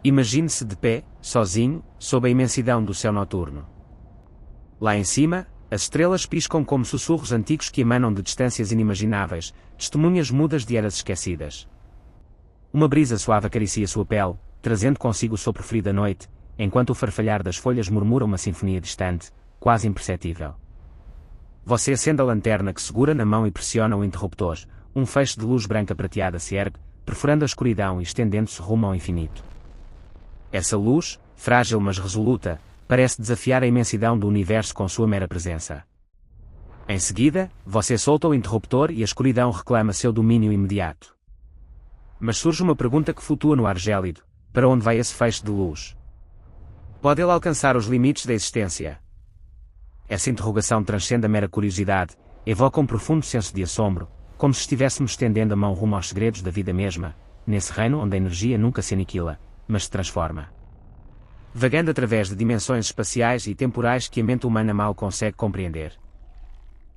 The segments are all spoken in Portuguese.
Imagine-se de pé, sozinho, sob a imensidão do céu noturno. Lá em cima, as estrelas piscam como sussurros antigos que emanam de distâncias inimagináveis, testemunhas mudas de eras esquecidas. Uma brisa suave acaricia sua pele, trazendo consigo o sopro frio da noite, enquanto o farfalhar das folhas murmura uma sinfonia distante, quase imperceptível. Você acende a lanterna que segura na mão e pressiona o interruptor. Um feixe de luz branca prateada se ergue, perfurando a escuridão e estendendo-se rumo ao infinito. Essa luz, frágil mas resoluta, parece desafiar a imensidão do universo com sua mera presença. Em seguida, você solta o interruptor e a escuridão reclama seu domínio imediato. Mas surge uma pergunta que flutua no ar gélido: para onde vai esse feixe de luz? Pode ele alcançar os limites da existência? Essa interrogação transcende a mera curiosidade, evoca um profundo senso de assombro, como se estivéssemos estendendo a mão rumo aos segredos da vida mesma, nesse reino onde a energia nunca se aniquila, mas se transforma. Vagando através de dimensões espaciais e temporais que a mente humana mal consegue compreender.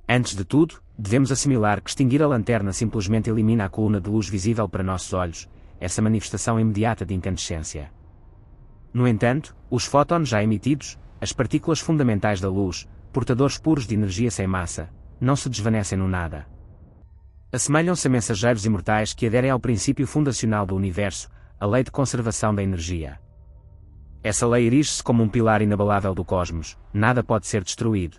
Antes de tudo, devemos assimilar que extinguir a lanterna simplesmente elimina a coluna de luz visível para nossos olhos, essa manifestação imediata de incandescência. No entanto, os fótons já emitidos, as partículas fundamentais da luz, portadores puros de energia sem massa, não se desvanecem no nada. Assemelham-se a mensageiros imortais que aderem ao princípio fundacional do universo, a lei de conservação da energia. Essa lei erige-se como um pilar inabalável do cosmos: nada pode ser destruído.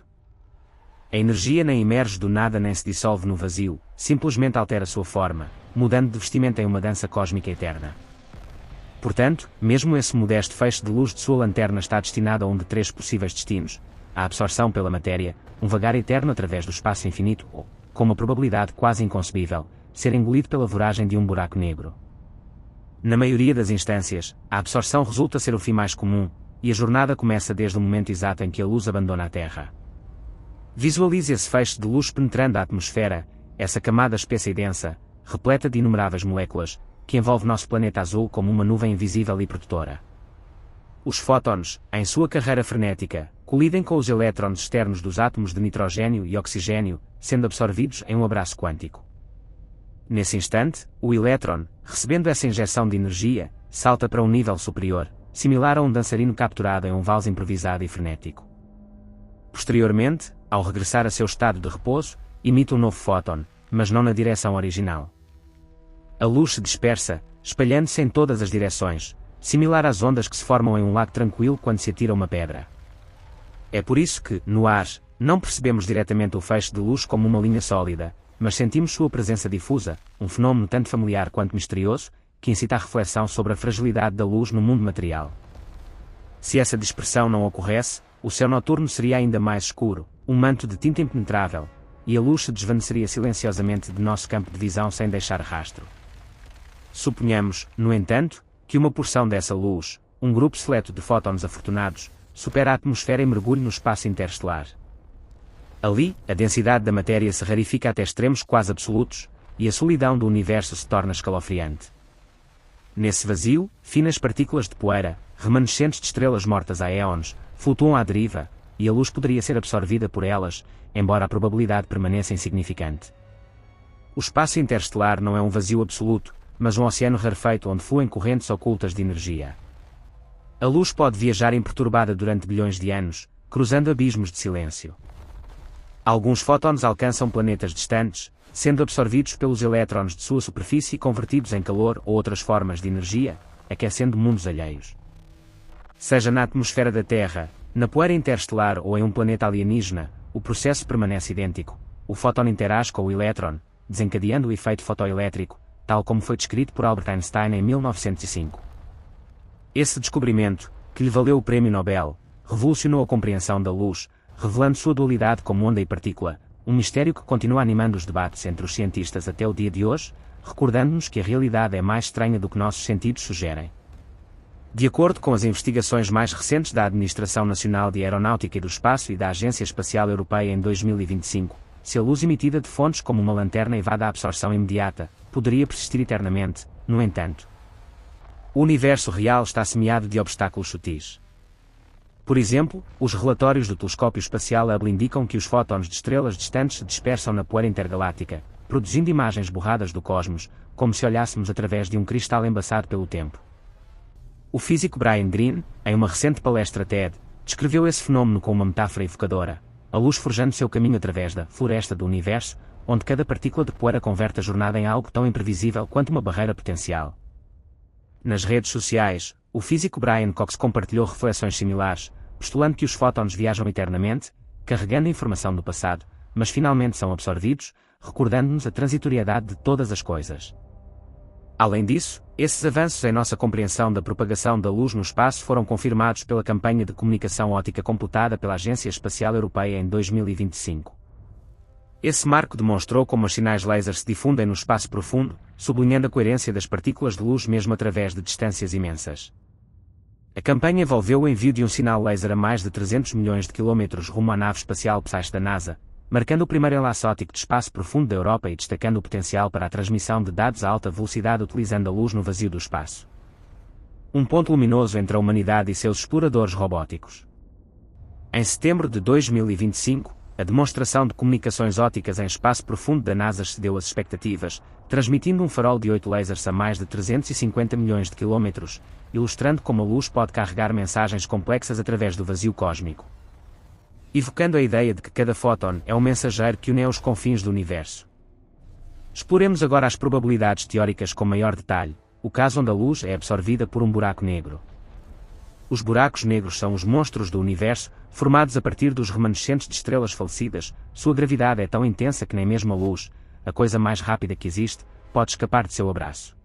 A energia nem emerge do nada nem se dissolve no vazio, simplesmente altera sua forma, mudando de vestimenta em uma dança cósmica eterna. Portanto, mesmo esse modesto feixe de luz de sua lanterna está destinado a um de três possíveis destinos: a absorção pela matéria, um vagar eterno através do espaço infinito ou, com uma probabilidade quase inconcebível, ser engolido pela voragem de um buraco negro. Na maioria das instâncias, a absorção resulta ser o fim mais comum, e a jornada começa desde o momento exato em que a luz abandona a Terra. Visualize esse feixe de luz penetrando a atmosfera, essa camada espessa e densa, repleta de inumeráveis moléculas, que envolve nosso planeta azul como uma nuvem invisível e protetora. Os fótons, em sua carreira frenética, colidem com os elétrons externos dos átomos de nitrogênio e oxigênio, sendo absorvidos em um abraço quântico. Nesse instante, o elétron, recebendo essa injeção de energia, salta para um nível superior, similar a um dançarino capturado em um valse improvisado e frenético. Posteriormente, ao regressar a seu estado de repouso, emite um novo fóton, mas não na direção original. A luz se dispersa, espalhando-se em todas as direções, similar às ondas que se formam em um lago tranquilo quando se atira uma pedra. É por isso que, no ar, não percebemos diretamente o feixe de luz como uma linha sólida, mas sentimos sua presença difusa, um fenómeno tanto familiar quanto misterioso, que incita a reflexão sobre a fragilidade da luz no mundo material. Se essa dispersão não ocorresse, o céu noturno seria ainda mais escuro, um manto de tinta impenetrável, e a luz se desvaneceria silenciosamente de nosso campo de visão sem deixar rastro. Suponhamos, no entanto, que uma porção dessa luz, um grupo seleto de fótons afortunados, supera a atmosfera e mergulhe no espaço interestelar. Ali, a densidade da matéria se rarifica até extremos quase absolutos, e a solidão do universo se torna escalofriante. Nesse vazio, finas partículas de poeira, remanescentes de estrelas mortas há éons, flutuam à deriva, e a luz poderia ser absorvida por elas, embora a probabilidade permaneça insignificante. O espaço interestelar não é um vazio absoluto, mas um oceano rarefeito onde fluem correntes ocultas de energia. A luz pode viajar imperturbada durante bilhões de anos, cruzando abismos de silêncio. Alguns fótons alcançam planetas distantes, sendo absorvidos pelos elétrons de sua superfície e convertidos em calor ou outras formas de energia, aquecendo mundos alheios. Seja na atmosfera da Terra, na poeira interestelar ou em um planeta alienígena, o processo permanece idêntico. O fóton interage com o elétron, desencadeando o efeito fotoelétrico, tal como foi descrito por Albert Einstein em 1905. Esse descobrimento, que lhe valeu o Prêmio Nobel, revolucionou a compreensão da luz, revelando sua dualidade como onda e partícula, um mistério que continua animando os debates entre os cientistas até o dia de hoje, recordando-nos que a realidade é mais estranha do que nossos sentidos sugerem. De acordo com as investigações mais recentes da Administração Nacional de Aeronáutica e do Espaço e da Agência Espacial Europeia em 2025, se a luz emitida de fontes como uma lanterna evada a absorção imediata, poderia persistir eternamente. No entanto, o universo real está semeado de obstáculos sutis. Por exemplo, os relatórios do telescópio espacial Hubble indicam que os fótons de estrelas distantes se dispersam na poeira intergaláctica, produzindo imagens borradas do cosmos, como se olhássemos através de um cristal embaçado pelo tempo. O físico Brian Greene, em uma recente palestra TED, descreveu esse fenômeno com uma metáfora evocadora: a luz forjando seu caminho através da floresta do universo, onde cada partícula de poeira converte a jornada em algo tão imprevisível quanto uma barreira potencial. Nas redes sociais, o físico Brian Cox compartilhou reflexões similares, postulando que os fótons viajam eternamente, carregando informação do passado, mas finalmente são absorvidos, recordando-nos a transitoriedade de todas as coisas. Além disso, esses avanços em nossa compreensão da propagação da luz no espaço foram confirmados pela campanha de comunicação óptica computada pela Agência Espacial Europeia em 2025. Esse marco demonstrou como os sinais laser se difundem no espaço profundo, sublinhando a coerência das partículas de luz mesmo através de distâncias imensas. A campanha envolveu o envio de um sinal laser a mais de 300 milhões de quilómetros rumo à nave espacial PSACE da NASA, marcando o primeiro enlace óptico de espaço profundo da Europa e destacando o potencial para a transmissão de dados a alta velocidade utilizando a luz no vazio do espaço. Um ponto luminoso entre a humanidade e seus exploradores robóticos. Em setembro de 2025, a demonstração de comunicações ópticas em espaço profundo da NASA excedeu as expectativas, transmitindo um farol de 8 lasers a mais de 350 milhões de quilómetros, ilustrando como a luz pode carregar mensagens complexas através do vazio cósmico. Evocando a ideia de que cada fóton é um mensageiro que une os confins do universo. Exploremos agora as probabilidades teóricas com maior detalhe, o caso onde a luz é absorvida por um buraco negro. Os buracos negros são os monstros do universo, formados a partir dos remanescentes de estrelas falecidas. Sua gravidade é tão intensa que nem mesmo a luz, a coisa mais rápida que existe, pode escapar de seu abraço.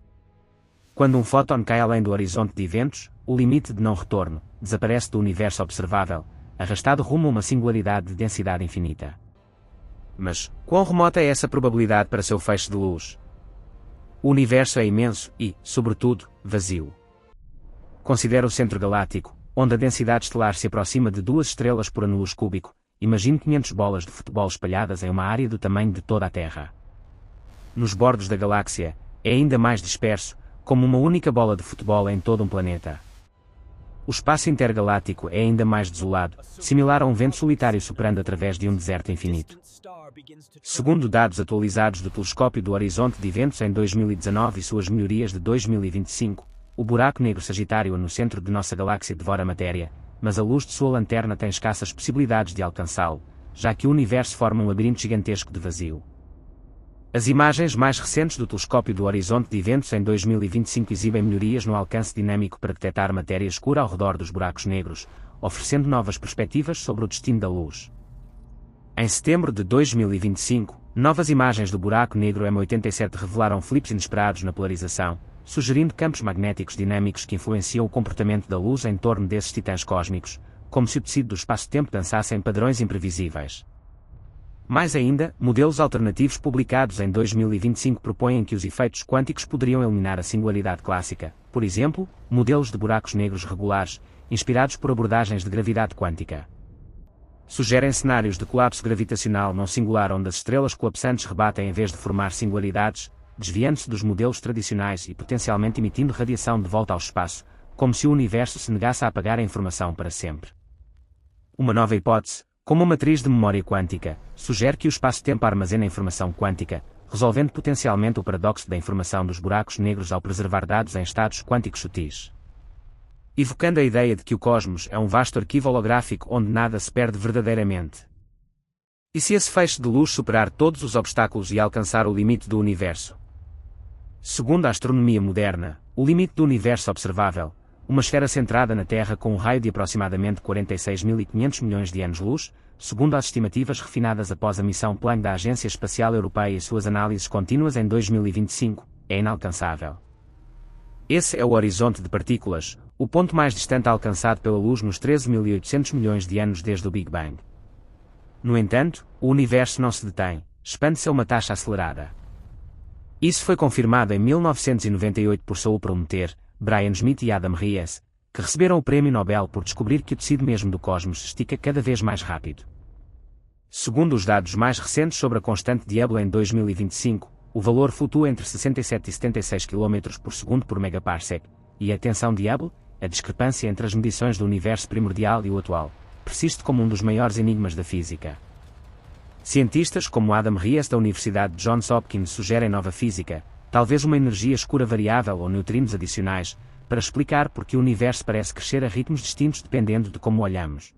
Quando um fóton cai além do horizonte de eventos, o limite de não retorno, desaparece do universo observável, arrastado rumo a uma singularidade de densidade infinita. Mas, quão remota é essa probabilidade para seu feixe de luz? O universo é imenso e, sobretudo, vazio. Considere o centro galáctico, onde a densidade estelar se aproxima de 2 estrelas por ano-luz cúbico. Imagine 500 bolas de futebol espalhadas em uma área do tamanho de toda a Terra. Nos bordos da galáxia, é ainda mais disperso, como uma única bola de futebol em todo um planeta. O espaço intergaláctico é ainda mais desolado, similar a um vento solitário soprando através de um deserto infinito. Segundo dados atualizados do Telescópio do Horizonte de Eventos em 2019 e suas melhorias de 2025, o buraco negro Sagitário no centro de nossa galáxia devora matéria, mas a luz de sua lanterna tem escassas possibilidades de alcançá-lo, já que o universo forma um labirinto gigantesco de vazio. As imagens mais recentes do Telescópio do Horizonte de Eventos em 2025 exibem melhorias no alcance dinâmico para detectar matéria escura ao redor dos buracos negros, oferecendo novas perspectivas sobre o destino da luz. Em setembro de 2025, novas imagens do buraco negro M87 revelaram flips inesperados na polarização, sugerindo campos magnéticos dinâmicos que influenciam o comportamento da luz em torno desses titãs cósmicos, como se o tecido do espaço-tempo dançasse em padrões imprevisíveis. Mais ainda, modelos alternativos publicados em 2025 propõem que os efeitos quânticos poderiam eliminar a singularidade clássica, por exemplo, modelos de buracos negros regulares, inspirados por abordagens de gravidade quântica. Sugerem cenários de colapso gravitacional não singular onde as estrelas colapsantes rebatem em vez de formar singularidades, desviando-se dos modelos tradicionais e potencialmente emitindo radiação de volta ao espaço, como se o universo se negasse a apagar a informação para sempre. Uma nova hipótese, como uma matriz de memória quântica, sugere que o espaço-tempo armazena informação quântica, resolvendo potencialmente o paradoxo da informação dos buracos negros ao preservar dados em estados quânticos sutis. Evocando a ideia de que o cosmos é um vasto arquivo holográfico onde nada se perde verdadeiramente. E se esse feixe de luz superar todos os obstáculos e alcançar o limite do universo? Segundo a astronomia moderna, o limite do universo observável, uma esfera centrada na Terra com um raio de aproximadamente 46.500 milhões de anos-luz, segundo as estimativas refinadas após a missão Planck da Agência Espacial Europeia e suas análises contínuas em 2025, é inalcançável. Esse é o horizonte de partículas, o ponto mais distante alcançado pela luz nos 13.800 milhões de anos desde o Big Bang. No entanto, o universo não se detém, expande-se a uma taxa acelerada. Isso foi confirmado em 1998 por Saul Perlmutter, Brian Schmidt e Adam Ries, que receberam o Prémio Nobel por descobrir que o tecido mesmo do cosmos se estica cada vez mais rápido. Segundo os dados mais recentes sobre a constante de Hubble em 2025, o valor flutua entre 67 e 76 km por segundo por megaparsec, e a tensão de Hubble, a discrepância entre as medições do universo primordial e o atual, persiste como um dos maiores enigmas da física. Cientistas como Adam Ries da Universidade Johns Hopkins sugerem nova física, talvez uma energia escura variável ou neutrinos adicionais, para explicar porque o universo parece crescer a ritmos distintos dependendo de como olhamos.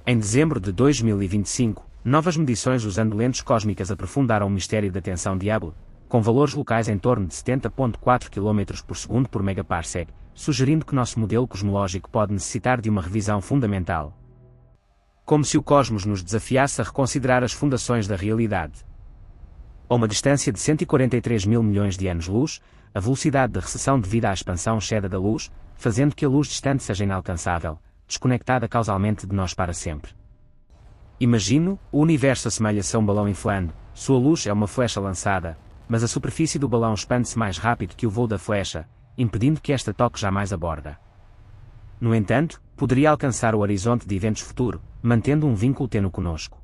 Em dezembro de 2025, novas medições usando lentes cósmicas aprofundaram o mistério da tensão de Hubble, com valores locais em torno de 70,4 km por segundo por megaparsec, sugerindo que nosso modelo cosmológico pode necessitar de uma revisão fundamental. Como se o cosmos nos desafiasse a reconsiderar as fundações da realidade. A uma distância de 143 mil milhões de anos-luz, a velocidade de recessão devido à expansão cede da luz, fazendo que a luz distante seja inalcançável, desconectada causalmente de nós para sempre. Imagino, o universo assemelha-se a um balão inflando, sua luz é uma flecha lançada, mas a superfície do balão expande-se mais rápido que o voo da flecha, impedindo que esta toque jamais a borda. No entanto, poderia alcançar o horizonte de eventos futuro, mantendo um vínculo tênue conosco.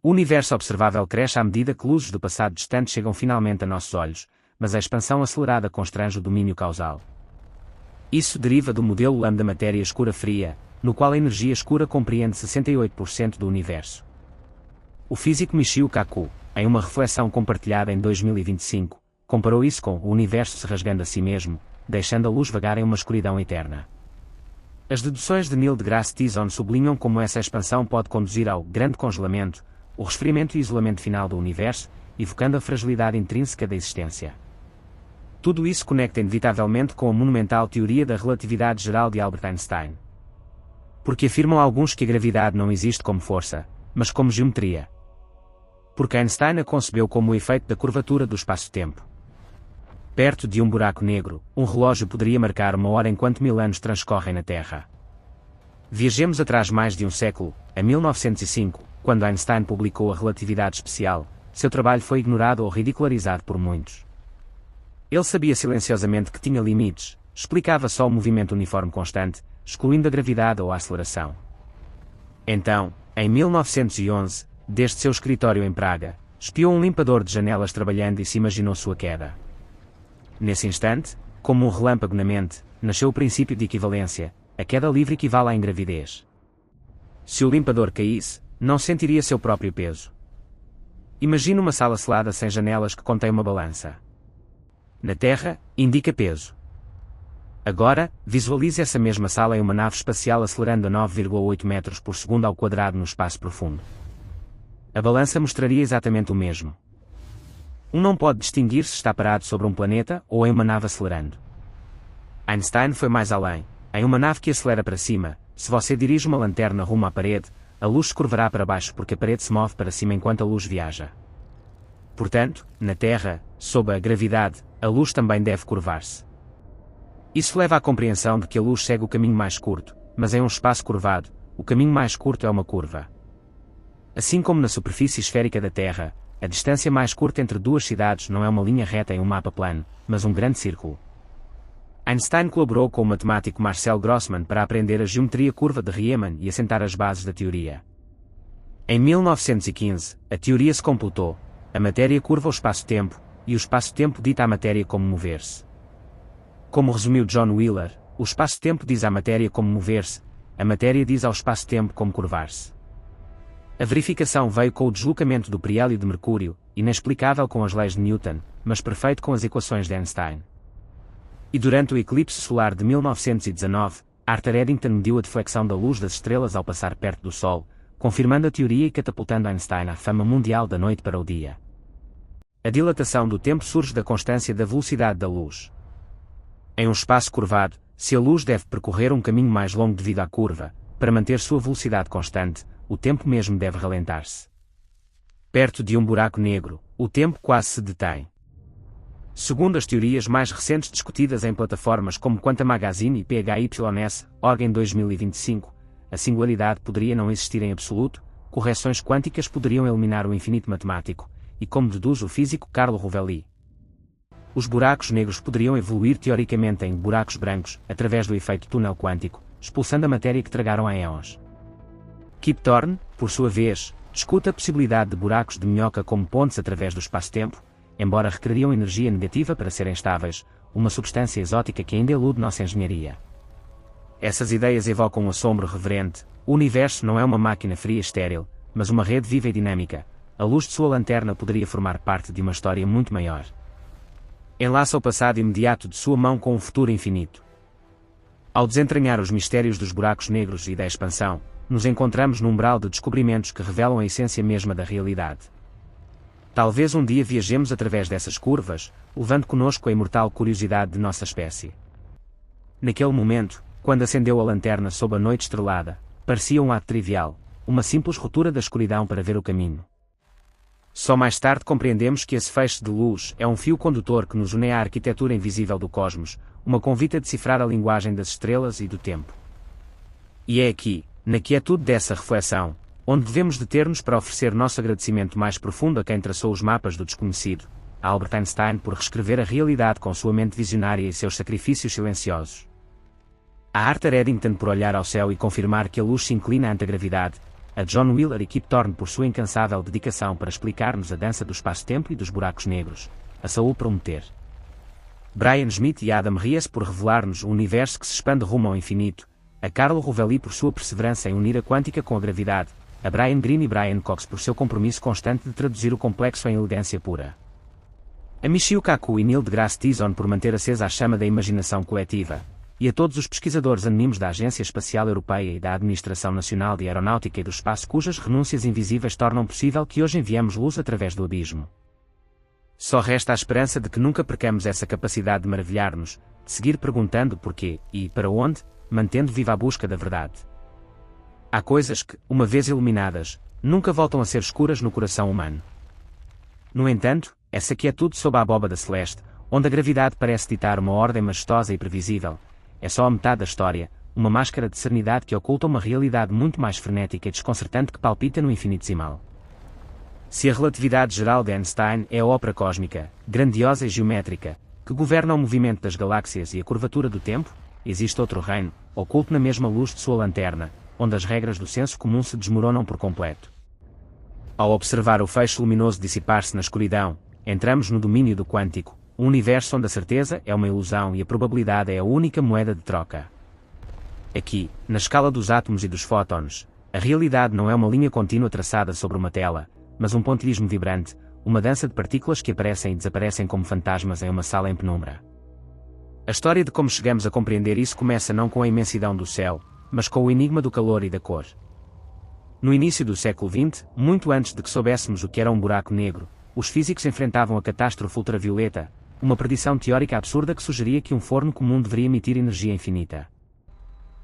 O universo observável cresce à medida que luzes do passado distante chegam finalmente a nossos olhos, mas a expansão acelerada constrange o domínio causal. Isso deriva do modelo lambda matéria escura fria, no qual a energia escura compreende 68% do universo. O físico Michio Kaku, em uma reflexão compartilhada em 2025, comparou isso com o universo se rasgando a si mesmo, deixando a luz vagar em uma escuridão eterna. As deduções de Neil deGrasse Tyson sublinham como essa expansão pode conduzir ao grande congelamento, o resfriamento e isolamento final do universo, evocando a fragilidade intrínseca da existência. Tudo isso conecta inevitavelmente com a monumental teoria da relatividade geral de Albert Einstein. Porque afirmam alguns que a gravidade não existe como força, mas como geometria. Porque Einstein a concebeu como o efeito da curvatura do espaço-tempo. Perto de um buraco negro, um relógio poderia marcar uma hora enquanto 1000 anos transcorrem na Terra. Viajemos atrás mais de um século, a 1905, quando Einstein publicou a relatividade especial, seu trabalho foi ignorado ou ridicularizado por muitos. Ele sabia silenciosamente que tinha limites, explicava só o movimento uniforme constante, excluindo a gravidade ou a aceleração. Então, em 1911, desde seu escritório em Praga, espiou um limpador de janelas trabalhando e se imaginou sua queda. Nesse instante, como um relâmpago na mente, nasceu o princípio de equivalência, a queda livre equivale à ingravidez. Se o limpador caísse, não sentiria seu próprio peso. Imagine uma sala selada sem janelas que contém uma balança. Na Terra, indica peso. Agora, visualize essa mesma sala em uma nave espacial acelerando a 9,8 metros por segundo ao quadrado no espaço profundo. A balança mostraria exatamente o mesmo. Não pode distinguir se está parado sobre um planeta ou em uma nave acelerando. Einstein foi mais além. Em uma nave que acelera para cima, se você dirige uma lanterna rumo à parede, a luz se curvará para baixo porque a parede se move para cima enquanto a luz viaja. Portanto, na Terra, sob a gravidade, a luz também deve curvar-se. Isso leva à compreensão de que a luz segue o caminho mais curto, mas em um espaço curvado, o caminho mais curto é uma curva. Assim como na superfície esférica da Terra, a distância mais curta entre duas cidades não é uma linha reta em um mapa plano, mas um grande círculo. Einstein colaborou com o matemático Marcel Grossmann para aprender a geometria curva de Riemann e assentar as bases da teoria. Em 1915, a teoria se completou, a matéria curva o espaço-tempo, e o espaço-tempo dita à matéria como mover-se. Como resumiu John Wheeler, o espaço-tempo diz à matéria como mover-se, a matéria diz ao espaço-tempo como curvar-se. A verificação veio com o deslocamento do periélio de Mercúrio, inexplicável com as leis de Newton, mas perfeito com as equações de Einstein. E durante o eclipse solar de 1919, Arthur Eddington mediu a deflexão da luz das estrelas ao passar perto do Sol, confirmando a teoria e catapultando Einstein à fama mundial da noite para o dia. A dilatação do tempo surge da constância da velocidade da luz. Em um espaço curvado, se a luz deve percorrer um caminho mais longo devido à curva, para manter sua velocidade constante, o tempo mesmo deve ralentar-se. Perto de um buraco negro, o tempo quase se detém. Segundo as teorias mais recentes discutidas em plataformas como Quantum Magazine e PHYS.org em 2025, a singularidade poderia não existir em absoluto, correções quânticas poderiam eliminar o infinito matemático, e como deduz o físico Carlo Rovelli, os buracos negros poderiam evoluir teoricamente em buracos brancos, através do efeito túnel quântico, expulsando a matéria que tragaram há éons. Kip Thorne, por sua vez, discute a possibilidade de buracos de minhoca como pontes através do espaço-tempo, embora requereriam energia negativa para serem estáveis, uma substância exótica que ainda elude nossa engenharia. Essas ideias evocam um assombro reverente. O universo não é uma máquina fria estéril, mas uma rede viva e dinâmica. A luz de sua lanterna poderia formar parte de uma história muito maior. Enlaça o passado imediato de sua mão com o futuro infinito. Ao desentranhar os mistérios dos buracos negros e da expansão, nos encontramos no umbral de descobrimentos que revelam a essência mesma da realidade. Talvez um dia viajemos através dessas curvas, levando conosco a imortal curiosidade de nossa espécie. Naquele momento, quando acendeu a lanterna sob a noite estrelada, parecia um ato trivial, uma simples ruptura da escuridão para ver o caminho. Só mais tarde compreendemos que esse feixe de luz é um fio condutor que nos une à arquitetura invisível do cosmos, uma convite a decifrar a linguagem das estrelas e do tempo. E é aqui, na quietude dessa reflexão, onde devemos deter-nos para oferecer nosso agradecimento mais profundo a quem traçou os mapas do desconhecido, a Albert Einstein por reescrever a realidade com sua mente visionária e seus sacrifícios silenciosos. A Arthur Eddington por olhar ao céu e confirmar que a luz se inclina ante a gravidade, a John Wheeler e Kip Thorne por sua incansável dedicação para explicar-nos a dança do espaço-tempo e dos buracos negros, a Saul prometer. Brian Schmidt e Adam Ries por revelar-nos o universo que se expande rumo ao infinito, a Carlo Rovelli por sua perseverança em unir a quântica com a gravidade, a Brian Greene e Brian Cox por seu compromisso constante de traduzir o complexo em elegância pura. A Michio Kaku e Neil deGrasse Tyson por manter acesa a chama da imaginação coletiva, e a todos os pesquisadores anônimos da Agência Espacial Europeia e da Administração Nacional de Aeronáutica e do Espaço cujas renúncias invisíveis tornam possível que hoje enviemos luz através do abismo. Só resta a esperança de que nunca percamos essa capacidade de maravilhar-nos, de seguir perguntando porquê e para onde, mantendo viva a busca da verdade. Há coisas que, uma vez iluminadas, nunca voltam a ser escuras no coração humano. No entanto, essa quietude sob a abóbada celeste, onde a gravidade parece ditar uma ordem majestosa e previsível, é só a metade da história, uma máscara de serenidade que oculta uma realidade muito mais frenética e desconcertante que palpita no infinitesimal. Se a relatividade geral de Einstein é a ópera cósmica, grandiosa e geométrica, que governa o movimento das galáxias e a curvatura do tempo, existe outro reino, oculto na mesma luz de sua lanterna, onde as regras do senso comum se desmoronam por completo. Ao observar o feixe luminoso dissipar-se na escuridão, entramos no domínio do quântico, um universo onde a certeza é uma ilusão e a probabilidade é a única moeda de troca. Aqui, na escala dos átomos e dos fótons, a realidade não é uma linha contínua traçada sobre uma tela, mas um pontilhismo vibrante, uma dança de partículas que aparecem e desaparecem como fantasmas em uma sala em penumbra. A história de como chegamos a compreender isso começa não com a imensidão do céu, mas com o enigma do calor e da cor. No início do século XX, muito antes de que soubéssemos o que era um buraco negro, os físicos enfrentavam a catástrofe ultravioleta, uma predição teórica absurda que sugeria que um forno comum deveria emitir energia infinita.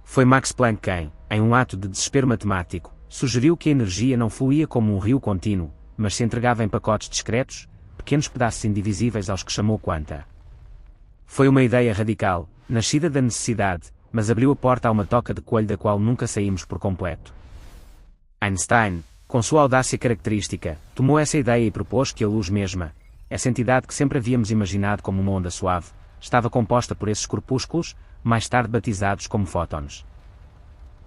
Foi Max Planck quem, em um ato de desespero matemático, sugeriu que a energia não fluía como um rio contínuo, mas se entregava em pacotes discretos, pequenos pedaços indivisíveis aos que chamou quanta. Foi uma ideia radical, nascida da necessidade, mas abriu a porta a uma toca de coelho da qual nunca saímos por completo. Einstein, com sua audácia característica, tomou essa ideia e propôs que a luz mesma, essa entidade que sempre havíamos imaginado como uma onda suave, estava composta por esses corpúsculos, mais tarde batizados como fótons.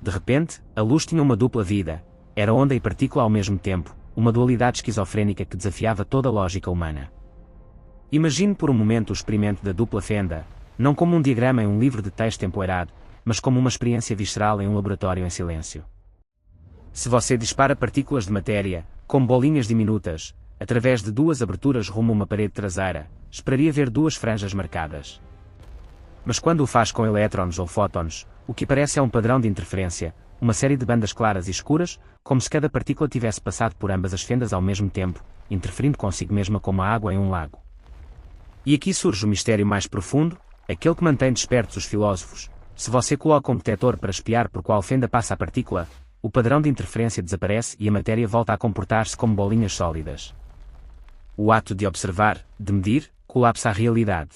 De repente, a luz tinha uma dupla vida, era onda e partícula ao mesmo tempo, uma dualidade esquizofrénica que desafiava toda a lógica humana. Imagine por um momento o experimento da dupla fenda, não como um diagrama em um livro de texto empoeirado, mas como uma experiência visceral em um laboratório em silêncio. Se você dispara partículas de matéria, como bolinhas diminutas, através de duas aberturas rumo a uma parede traseira, esperaria ver duas franjas marcadas. Mas quando o faz com elétrons ou fótons, o que aparece é um padrão de interferência, uma série de bandas claras e escuras, como se cada partícula tivesse passado por ambas as fendas ao mesmo tempo, interferindo consigo mesma como a água em um lago. E aqui surge o mistério mais profundo, aquele que mantém despertos os filósofos. Se você coloca um detector para espiar por qual fenda passa a partícula, o padrão de interferência desaparece e a matéria volta a comportar-se como bolinhas sólidas. O ato de observar, de medir, colapsa a realidade.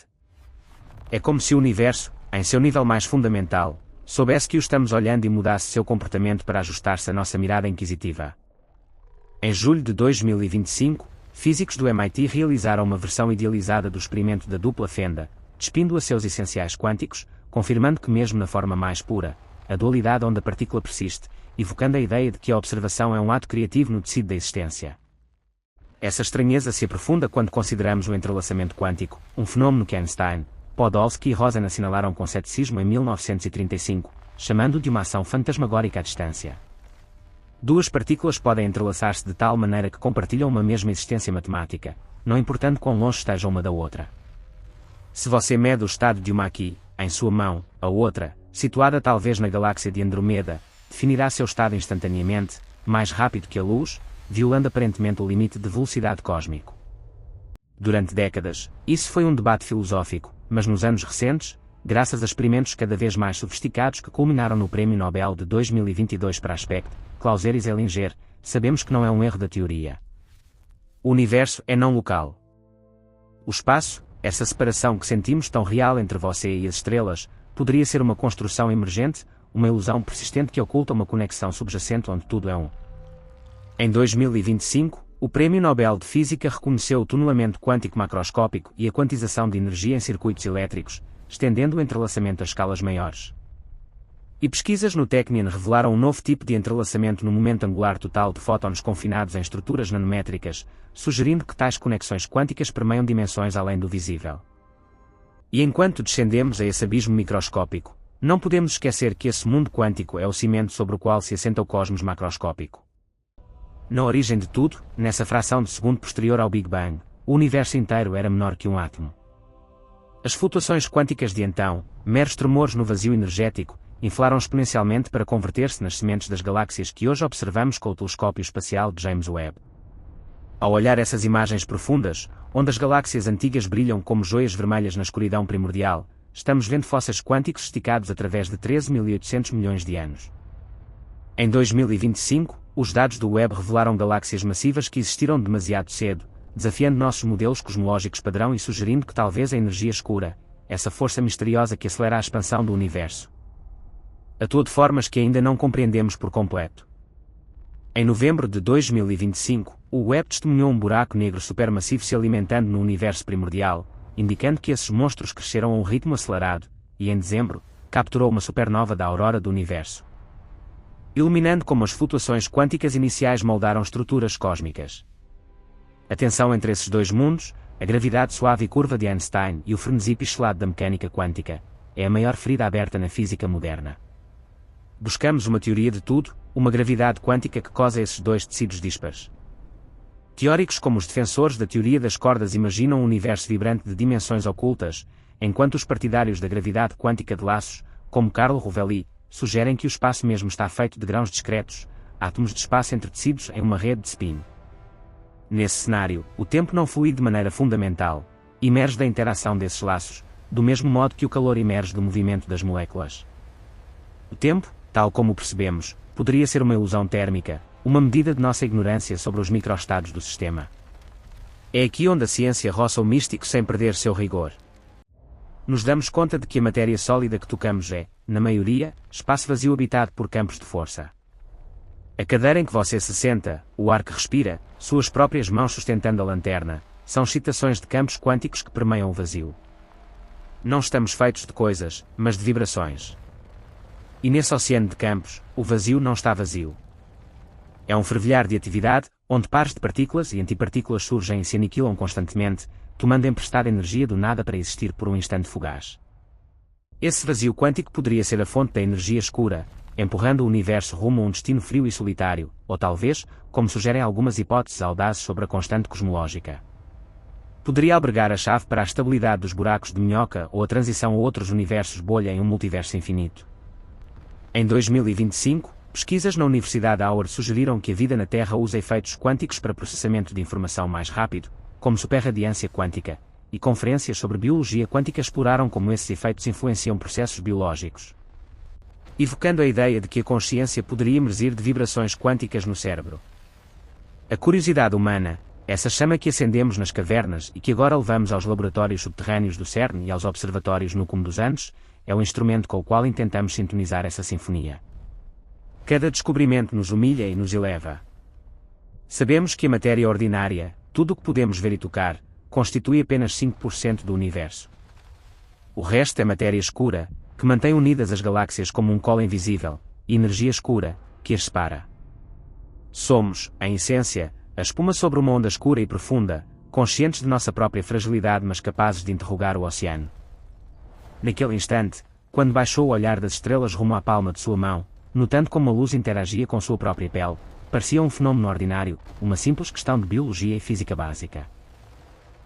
É como se o universo, em seu nível mais fundamental, soubesse que o estamos olhando e mudasse seu comportamento para ajustar-se à nossa mirada inquisitiva. Em julho de 2025, físicos do MIT realizaram uma versão idealizada do experimento da dupla fenda, despindo a seus essenciais quânticos, confirmando que mesmo na forma mais pura, a dualidade onde a partícula persiste, evocando a ideia de que a observação é um ato criativo no tecido da existência. Essa estranheza se aprofunda quando consideramos o entrelaçamento quântico, um fenómeno que Einstein, Podolsky e Rosen assinalaram com ceticismo em 1935, chamando de uma ação fantasmagórica à distância. Duas partículas podem entrelaçar-se de tal maneira que compartilham uma mesma existência matemática, não importando quão longe estejam uma da outra. Se você mede o estado de uma aqui, em sua mão, a outra, situada talvez na galáxia de Andromeda, definirá seu estado instantaneamente, mais rápido que a luz, violando aparentemente o limite de velocidade cósmico. Durante décadas, isso foi um debate filosófico, mas nos anos recentes, graças a experimentos cada vez mais sofisticados que culminaram no Prêmio Nobel de 2022 para aspecto, Clauser e Zellinger, sabemos que não é um erro da teoria. O universo é não local. O espaço, essa separação que sentimos tão real entre você e as estrelas, poderia ser uma construção emergente, uma ilusão persistente que oculta uma conexão subjacente onde tudo é um. Em 2025, o Prêmio Nobel de Física reconheceu o tunelamento quântico macroscópico e a quantização de energia em circuitos elétricos, estendendo o entrelaçamento a escalas maiores. E pesquisas no Technion revelaram um novo tipo de entrelaçamento no momento angular total de fótons confinados em estruturas nanométricas, sugerindo que tais conexões quânticas permeiam dimensões além do visível. E enquanto descendemos a esse abismo microscópico, não podemos esquecer que esse mundo quântico é o cimento sobre o qual se assenta o cosmos macroscópico. Na origem de tudo, nessa fração de segundo posterior ao Big Bang, o universo inteiro era menor que um átomo. As flutuações quânticas de então, meros tremores no vazio energético, inflaram exponencialmente para converter-se nas sementes das galáxias que hoje observamos com o telescópio espacial de James Webb. Ao olhar essas imagens profundas, onde as galáxias antigas brilham como joias vermelhas na escuridão primordial, estamos vendo fósseis quânticos esticados através de 13.800 milhões de anos. Em 2025, os dados do Webb revelaram galáxias massivas que existiram demasiado cedo, desafiando nossos modelos cosmológicos padrão e sugerindo que talvez a energia escura, essa força misteriosa que acelera a expansão do universo, atua de formas que ainda não compreendemos por completo. Em novembro de 2025, o Webb testemunhou um buraco negro supermassivo se alimentando no universo primordial, indicando que esses monstros cresceram a um ritmo acelerado, e em dezembro, capturou uma supernova da aurora do universo, iluminando como as flutuações quânticas iniciais moldaram estruturas cósmicas. A tensão entre esses dois mundos, a gravidade suave e curva de Einstein e o frenesi pixelado da mecânica quântica, é a maior ferida aberta na física moderna. Buscamos uma teoria de tudo, uma gravidade quântica que cosa esses dois tecidos dispares. Teóricos como os defensores da teoria das cordas imaginam um universo vibrante de dimensões ocultas, enquanto os partidários da gravidade quântica de laços, como Carlo Rovelli, sugerem que o espaço mesmo está feito de grãos discretos, átomos de espaço entretecidos em uma rede de spin. Nesse cenário, o tempo não flui de maneira fundamental, emerge da interação desses laços, do mesmo modo que o calor emerge do movimento das moléculas. O tempo, tal como o percebemos, poderia ser uma ilusão térmica, uma medida de nossa ignorância sobre os microestados do sistema. É aqui onde a ciência roça o místico sem perder seu rigor. Nos damos conta de que a matéria sólida que tocamos é, na maioria, espaço vazio habitado por campos de força. A cadeira em que você se senta, o ar que respira, suas próprias mãos sustentando a lanterna, são excitações de campos quânticos que permeiam o vazio. Não estamos feitos de coisas, mas de vibrações. E nesse oceano de campos, o vazio não está vazio. É um fervilhar de atividade, onde pares de partículas e antipartículas surgem e se aniquilam constantemente, tomando emprestada energia do nada para existir por um instante fugaz. Esse vazio quântico poderia ser a fonte da energia escura, empurrando o universo rumo a um destino frio e solitário, ou talvez, como sugerem algumas hipóteses audazes sobre a constante cosmológica, poderia albergar a chave para a estabilidade dos buracos de minhoca ou a transição a outros universos bolha em um multiverso infinito. Em 2025, pesquisas na Universidade Howard sugeriram que a vida na Terra usa efeitos quânticos para processamento de informação mais rápido, como superradiância quântica, e conferências sobre biologia quântica exploraram como esses efeitos influenciam processos biológicos, evocando a ideia de que a consciência poderia emergir de vibrações quânticas no cérebro. A curiosidade humana, essa chama que acendemos nas cavernas e que agora levamos aos laboratórios subterrâneos do CERN e aos observatórios no cume dos Andes, é o instrumento com o qual intentamos sintonizar essa sinfonia. Cada descobrimento nos humilha e nos eleva. Sabemos que a matéria ordinária, tudo o que podemos ver e tocar, constitui apenas 5% do universo. O resto é matéria escura, que mantém unidas as galáxias como um colo invisível, e energia escura, que as separa. Somos, em essência, a espuma sobre uma onda escura e profunda, conscientes de nossa própria fragilidade mas capazes de interrogar o oceano. Naquele instante, quando baixou o olhar das estrelas rumo à palma de sua mão, notando como a luz interagia com sua própria pele, parecia um fenômeno ordinário, uma simples questão de biologia e física básica.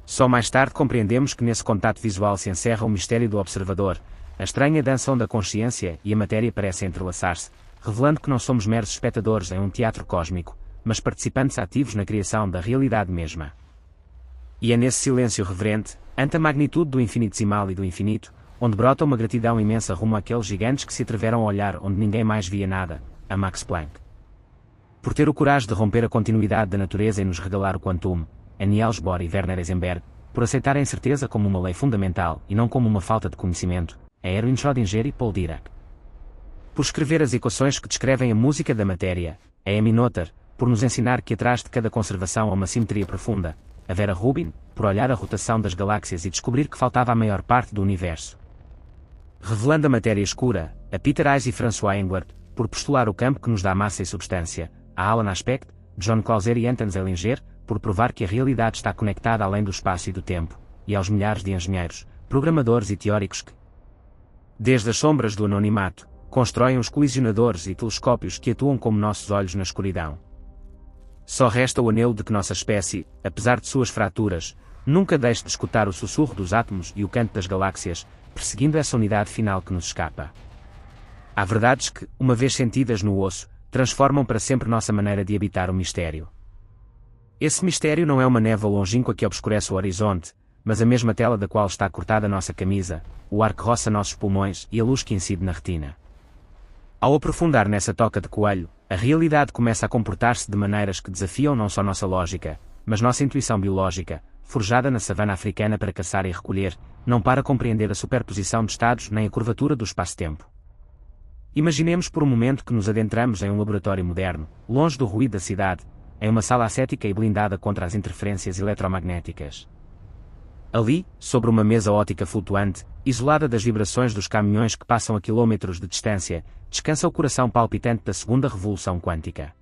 Só mais tarde compreendemos que nesse contato visual se encerra o mistério do observador, a estranha dança onde a consciência e a matéria parecem entrelaçar-se, revelando que não somos meros espectadores em um teatro cósmico, mas participantes ativos na criação da realidade mesma. E é nesse silêncio reverente, ante a magnitude do infinitesimal e do infinito, onde brota uma gratidão imensa rumo àqueles gigantes que se atreveram a olhar onde ninguém mais via nada, a Max Planck. Por ter o coragem de romper a continuidade da natureza e nos regalar o quantum, a Niels Bohr e Werner Heisenberg, por aceitar a incerteza como uma lei fundamental e não como uma falta de conhecimento, a Erwin Schrödinger e Paul Dirac. Por escrever as equações que descrevem a música da matéria, a Emmy Noether, por nos ensinar que atrás de cada conservação há uma simetria profunda, a Vera Rubin, por olhar a rotação das galáxias e descobrir que faltava a maior parte do universo. Revelando a matéria escura, a Peter Ives e François Englert, por postular o campo que nos dá massa e substância, a Alan Aspect, John Clauser e Anton Zeilinger, por provar que a realidade está conectada além do espaço e do tempo, e aos milhares de engenheiros, programadores e teóricos que, desde as sombras do anonimato, constroem os colisionadores e telescópios que atuam como nossos olhos na escuridão. Só resta o anelo de que nossa espécie, apesar de suas fraturas, nunca deixe de escutar o sussurro dos átomos e o canto das galáxias, perseguindo essa unidade final que nos escapa. Há verdades que, uma vez sentidas no osso, transformam para sempre nossa maneira de habitar o mistério. Esse mistério não é uma névoa longínqua que obscurece o horizonte, mas a mesma tela da qual está cortada a nossa camisa, o ar que roça nossos pulmões e a luz que incide na retina. Ao aprofundar nessa toca de coelho, a realidade começa a comportar-se de maneiras que desafiam não só nossa lógica, mas nossa intuição biológica, forjada na savana africana para caçar e recolher, não para compreender a superposição de estados nem a curvatura do espaço-tempo. Imaginemos por um momento que nos adentramos em um laboratório moderno, longe do ruído da cidade, em uma sala ascética e blindada contra as interferências eletromagnéticas. Ali, sobre uma mesa óptica flutuante, isolada das vibrações dos caminhões que passam a quilômetros de distância, descansa o coração palpitante da segunda revolução quântica.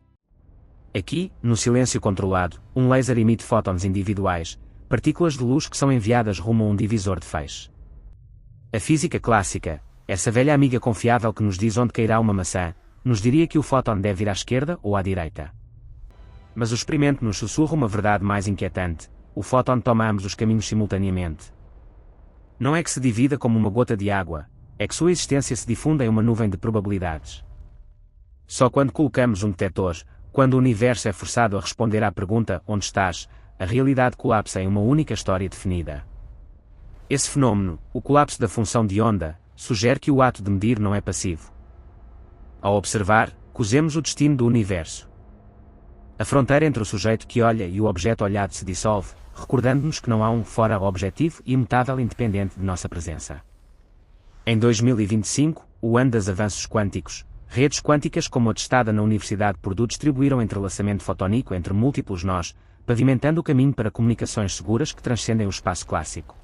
Aqui, no silêncio controlado, um laser emite fótons individuais, partículas de luz que são enviadas rumo a um divisor de feixe. A física clássica, essa velha amiga confiável que nos diz onde cairá uma maçã, nos diria que o fóton deve ir à esquerda ou à direita. Mas o experimento nos sussurra uma verdade mais inquietante: o fóton toma ambos os caminhos simultaneamente. Não é que se divida como uma gota de água, é que sua existência se difunda em uma nuvem de probabilidades. Só quando colocamos um detector, quando o universo é forçado a responder à pergunta onde estás, a realidade colapsa em uma única história definida. Esse fenômeno, o colapso da função de onda, sugere que o ato de medir não é passivo. Ao observar, cosemos o destino do universo. A fronteira entre o sujeito que olha e o objeto olhado se dissolve, recordando-nos que não há um fora objetivo e imutável independente de nossa presença. Em 2025, o ano dos avanços quânticos, redes quânticas como a testada na Universidade de Purdue distribuíram entrelaçamento fotónico entre múltiplos nós, pavimentando o caminho para comunicações seguras que transcendem o espaço clássico.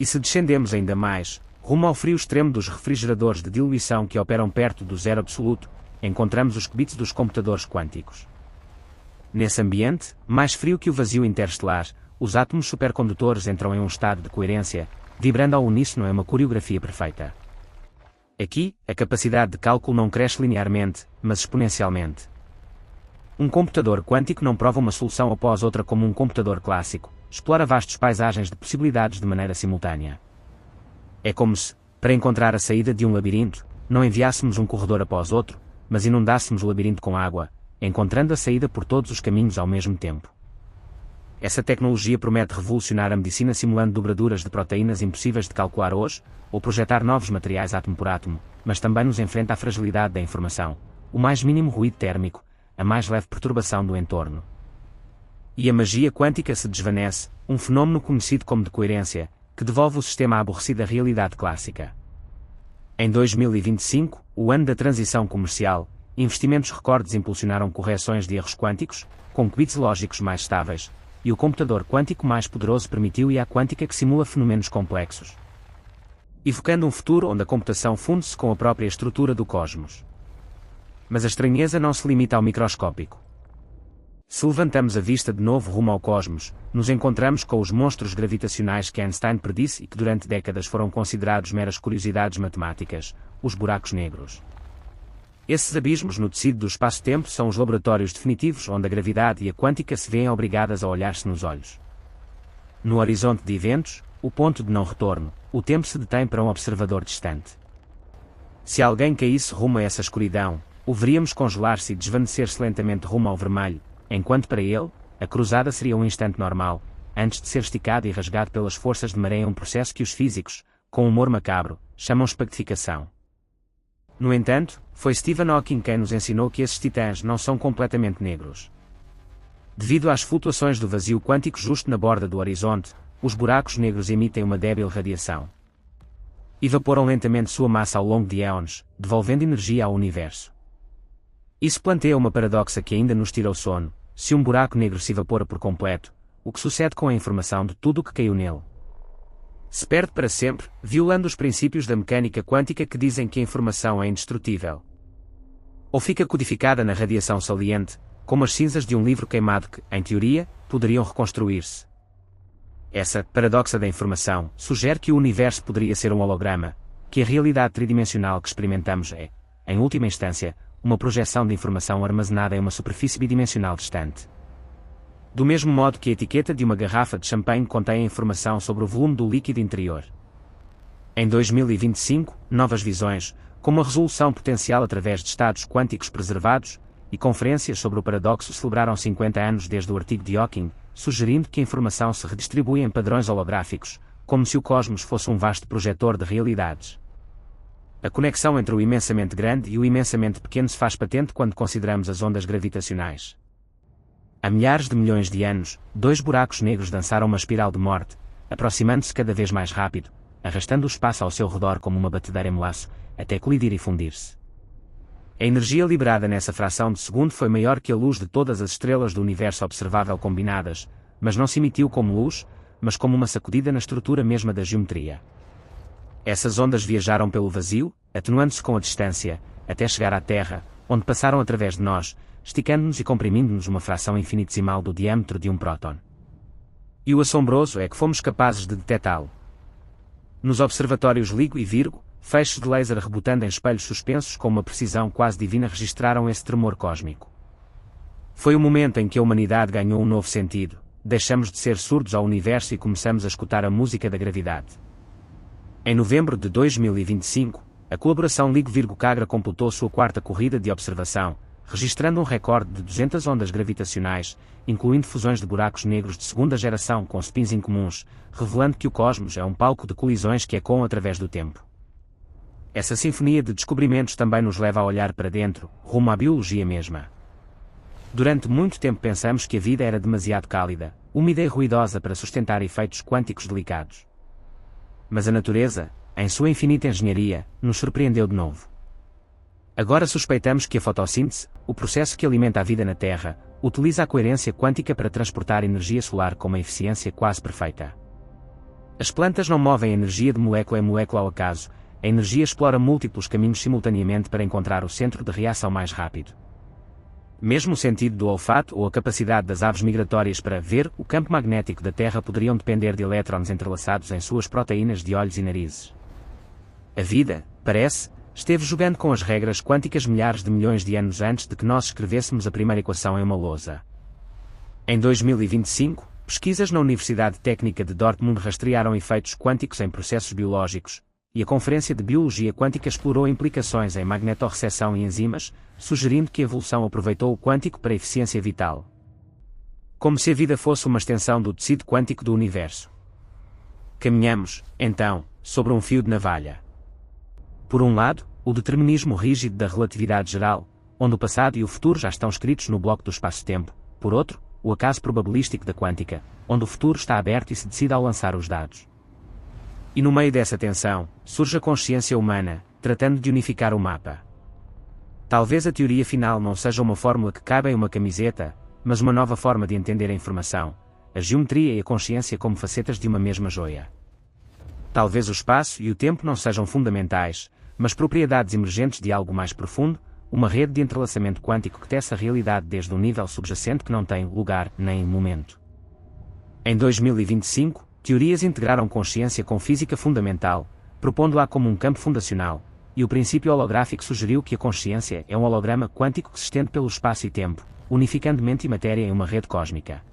E se descendemos ainda mais, rumo ao frio extremo dos refrigeradores de diluição que operam perto do zero absoluto, encontramos os qubits dos computadores quânticos. Nesse ambiente, mais frio que o vazio interestelar, os átomos supercondutores entram em um estado de coerência, vibrando ao uníssono em uma coreografia perfeita. Aqui, a capacidade de cálculo não cresce linearmente, mas exponencialmente. Um computador quântico não prova uma solução após outra como um computador clássico, explora vastas paisagens de possibilidades de maneira simultânea. É como se, para encontrar a saída de um labirinto, não enviássemos um corredor após outro, mas inundássemos o labirinto com água, encontrando a saída por todos os caminhos ao mesmo tempo. Essa tecnologia promete revolucionar a medicina simulando dobraduras de proteínas impossíveis de calcular hoje, ou projetar novos materiais átomo por átomo, mas também nos enfrenta a fragilidade da informação, o mais mínimo ruído térmico, a mais leve perturbação do entorno. E a magia quântica se desvanece, um fenômeno conhecido como de coerência, que devolve o sistema à aborrecida realidade clássica. Em 2025, o ano da transição comercial, investimentos recordes impulsionaram correções de erros quânticos, com qubits lógicos mais estáveis, e o computador quântico mais poderoso permitiu IA quântica que simula fenômenos complexos, evocando um futuro onde a computação funde-se com a própria estrutura do cosmos. Mas a estranheza não se limita ao microscópico. Se levantamos a vista de novo rumo ao cosmos, nos encontramos com os monstros gravitacionais que Einstein predisse e que durante décadas foram considerados meras curiosidades matemáticas, os buracos negros. Esses abismos no tecido do espaço-tempo são os laboratórios definitivos onde a gravidade e a quântica se veem obrigadas a olhar-se nos olhos. No horizonte de eventos, o ponto de não retorno, o tempo se detém para um observador distante. Se alguém caísse rumo a essa escuridão, o veríamos congelar-se e desvanecer-se lentamente rumo ao vermelho, enquanto para ele, a cruzada seria um instante normal, antes de ser esticado e rasgado pelas forças de maré, um processo que os físicos, com humor macabro, chamam espagtificação. No entanto, foi Stephen Hawking quem nos ensinou que esses titãs não são completamente negros. Devido às flutuações do vazio quântico justo na borda do horizonte, os buracos negros emitem uma débil radiação. Evaporam lentamente sua massa ao longo de éons, devolvendo energia ao universo. Isso planteia uma paradoxa que ainda nos tira o sono: se um buraco negro se evapora por completo, o que sucede com a informação de tudo o que caiu nele? Se perde para sempre, violando os princípios da mecânica quântica que dizem que a informação é indestrutível? Ou fica codificada na radiação saliente, como as cinzas de um livro queimado que, em teoria, poderiam reconstruir-se? Essa paradoxa da informação sugere que o universo poderia ser um holograma, que a realidade tridimensional que experimentamos é, em última instância, uma projeção de informação armazenada em uma superfície bidimensional distante. Do mesmo modo que a etiqueta de uma garrafa de champanhe contém a informação sobre o volume do líquido interior. Em 2025, novas visões, como a resolução potencial através de estados quânticos preservados, e conferências sobre o paradoxo celebraram 50 anos desde o artigo de Hawking, sugerindo que a informação se redistribui em padrões holográficos, como se o cosmos fosse um vasto projetor de realidades. A conexão entre o imensamente grande e o imensamente pequeno se faz patente quando consideramos as ondas gravitacionais. Há milhares de milhões de anos, dois buracos negros dançaram uma espiral de morte, aproximando-se cada vez mais rápido, arrastando o espaço ao seu redor como uma batedeira em melaço, até colidir e fundir-se. A energia liberada nessa fração de segundo foi maior que a luz de todas as estrelas do universo observável combinadas, mas não se emitiu como luz, mas como uma sacudida na estrutura mesma da geometria. Essas ondas viajaram pelo vazio, atenuando-se com a distância, até chegar à Terra, onde passaram através de nós, esticando-nos e comprimindo-nos uma fração infinitesimal do diâmetro de um próton. E o assombroso é que fomos capazes de detectá-lo. Nos observatórios LIGO e Virgo, feixes de laser rebotando em espelhos suspensos com uma precisão quase divina registraram esse tremor cósmico. Foi o momento em que a humanidade ganhou um novo sentido, deixamos de ser surdos ao universo e começamos a escutar a música da gravidade. Em novembro de 2025, a colaboração LIGO-Virgo-Cagra completou sua quarta corrida de observação, registrando um recorde de 200 ondas gravitacionais, incluindo fusões de buracos negros de segunda geração com spins incomuns, revelando que o cosmos é um palco de colisões que ecoam através do tempo. Essa sinfonia de descobrimentos também nos leva a olhar para dentro, rumo à biologia mesma. Durante muito tempo pensamos que a vida era demasiado cálida, úmida e ruidosa para sustentar efeitos quânticos delicados. Mas a natureza, em sua infinita engenharia, nos surpreendeu de novo. Agora suspeitamos que a fotossíntese, o processo que alimenta a vida na Terra, utiliza a coerência quântica para transportar energia solar com uma eficiência quase perfeita. As plantas não movem a energia de molécula em molécula ao acaso, a energia explora múltiplos caminhos simultaneamente para encontrar o centro de reação mais rápido. Mesmo o sentido do olfato ou a capacidade das aves migratórias para ver o campo magnético da Terra poderiam depender de elétrons entrelaçados em suas proteínas de olhos e narizes. A vida, parece, esteve jogando com as regras quânticas milhares de milhões de anos antes de que nós escrevêssemos a primeira equação em uma lousa. Em 2025, pesquisas na Universidade Técnica de Dortmund rastrearam efeitos quânticos em processos biológicos, e a Conferência de Biologia Quântica explorou implicações em magnetorrecepção e enzimas, sugerindo que a evolução aproveitou o quântico para a eficiência vital. Como se a vida fosse uma extensão do tecido quântico do universo. Caminhamos, então, sobre um fio de navalha. Por um lado, o determinismo rígido da relatividade geral, onde o passado e o futuro já estão escritos no bloco do espaço-tempo. Por outro, o acaso probabilístico da quântica, onde o futuro está aberto e se decide ao lançar os dados. E no meio dessa tensão, surge a consciência humana, tratando de unificar o mapa. Talvez a teoria final não seja uma fórmula que caiba em uma camiseta, mas uma nova forma de entender a informação, a geometria e a consciência como facetas de uma mesma joia. Talvez o espaço e o tempo não sejam fundamentais, mas propriedades emergentes de algo mais profundo, uma rede de entrelaçamento quântico que tece a realidade desde um nível subjacente que não tem lugar nem momento. Em 2025, teorias integraram consciência com física fundamental, propondo-a como um campo fundacional, e o princípio holográfico sugeriu que a consciência é um holograma quântico que se estende pelo espaço e tempo, unificando mente e matéria em uma rede cósmica.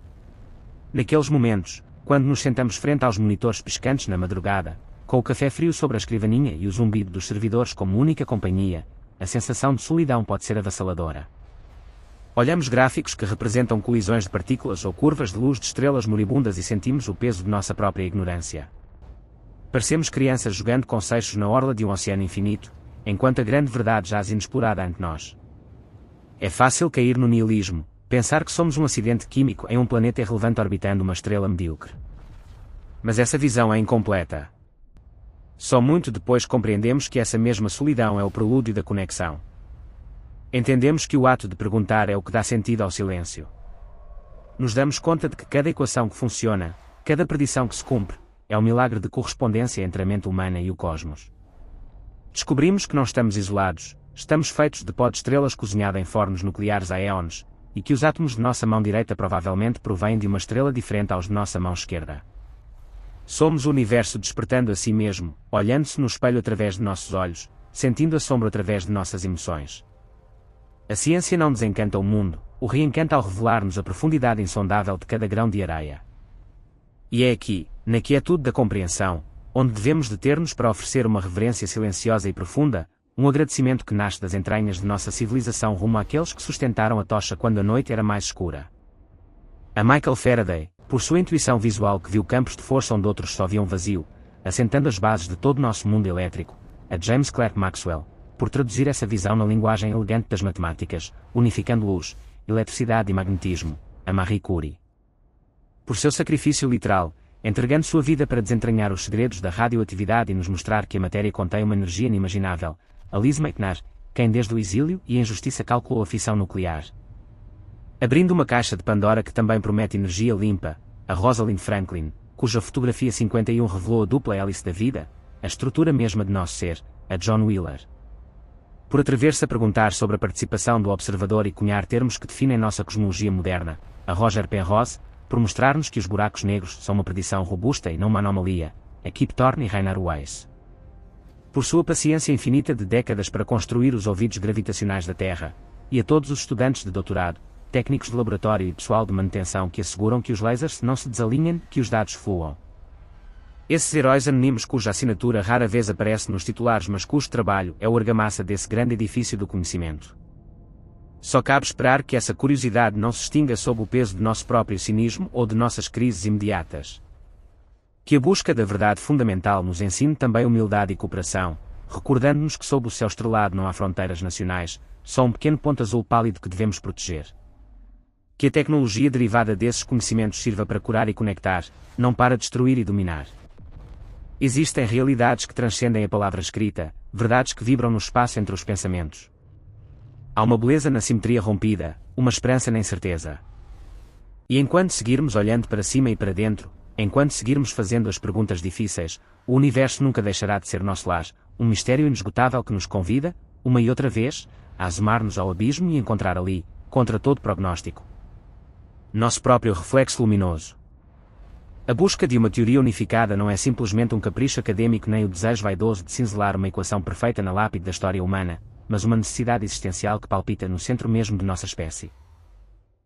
Naqueles momentos, quando nos sentamos frente aos monitores piscantes na madrugada, com o café frio sobre a escrivaninha e o zumbido dos servidores como única companhia, a sensação de solidão pode ser avassaladora. Olhamos gráficos que representam colisões de partículas ou curvas de luz de estrelas moribundas e sentimos o peso de nossa própria ignorância. Parecemos crianças jogando com seixos na orla de um oceano infinito, enquanto a grande verdade jaz inexplorada ante nós. É fácil cair no niilismo, pensar que somos um acidente químico em um planeta irrelevante orbitando uma estrela medíocre. Mas essa visão é incompleta. Só muito depois compreendemos que essa mesma solidão é o prelúdio da conexão. Entendemos que o ato de perguntar é o que dá sentido ao silêncio. Nos damos conta de que cada equação que funciona, cada predição que se cumpre, é um milagre de correspondência entre a mente humana e o cosmos. Descobrimos que não estamos isolados, estamos feitos de pó de estrelas cozinhado em fornos nucleares há éons, e que os átomos de nossa mão direita provavelmente provêm de uma estrela diferente aos de nossa mão esquerda. Somos o universo despertando a si mesmo, olhando-se no espelho através de nossos olhos, sentindo assombro através de nossas emoções. A ciência não desencanta o mundo, o reencanta ao revelar-nos a profundidade insondável de cada grão de areia. E é aqui, na quietude da compreensão, onde devemos deter-nos para oferecer uma reverência silenciosa e profunda, um agradecimento que nasce das entranhas de nossa civilização rumo àqueles que sustentaram a tocha quando a noite era mais escura. A Michael Faraday, por sua intuição visual que viu campos de força onde outros só viam vazio, assentando as bases de todo o nosso mundo elétrico, a James Clerk Maxwell, por traduzir essa visão na linguagem elegante das matemáticas, unificando luz, eletricidade e magnetismo, a Marie Curie. Por seu sacrifício literal, entregando sua vida para desentranhar os segredos da radioatividade e nos mostrar que a matéria contém uma energia inimaginável, a Liz Meitner, quem desde o exílio e a injustiça calculou a fissão nuclear. Abrindo uma caixa de Pandora que também promete energia limpa, a Rosalind Franklin, cuja fotografia 51 revelou a dupla hélice da vida, a estrutura mesma de nosso ser, a John Wheeler. Por atrever-se a perguntar sobre a participação do observador e cunhar termos que definem nossa cosmologia moderna, a Roger Penrose, por mostrar-nos que os buracos negros são uma predição robusta e não uma anomalia, a Kip Thorne e Rainer Weiss. Por sua paciência infinita de décadas para construir os ouvidos gravitacionais da Terra, e a todos os estudantes de doutorado, técnicos de laboratório e pessoal de manutenção que asseguram que os lasers não se desalinhem, que os dados fluam. Esses heróis anónimos cuja assinatura rara vez aparece nos titulares mas cujo trabalho é o argamassa desse grande edifício do conhecimento. Só cabe esperar que essa curiosidade não se extinga sob o peso de nosso próprio cinismo ou de nossas crises imediatas. Que a busca da verdade fundamental nos ensine também humildade e cooperação, recordando-nos que sob o céu estrelado não há fronteiras nacionais, só um pequeno ponto azul pálido que devemos proteger. Que a tecnologia derivada desses conhecimentos sirva para curar e conectar, não para destruir e dominar. Existem realidades que transcendem a palavra escrita, verdades que vibram no espaço entre os pensamentos. Há uma beleza na simetria rompida, uma esperança na incerteza. E enquanto seguirmos olhando para cima e para dentro, enquanto seguirmos fazendo as perguntas difíceis, o universo nunca deixará de ser nosso lar, um mistério inesgotável que nos convida, uma e outra vez, a azumar-nos ao abismo e encontrar ali, contra todo prognóstico, nosso próprio reflexo luminoso. A busca de uma teoria unificada não é simplesmente um capricho acadêmico nem o desejo vaidoso de cinzelar uma equação perfeita na lápide da história humana, mas uma necessidade existencial que palpita no centro mesmo de nossa espécie.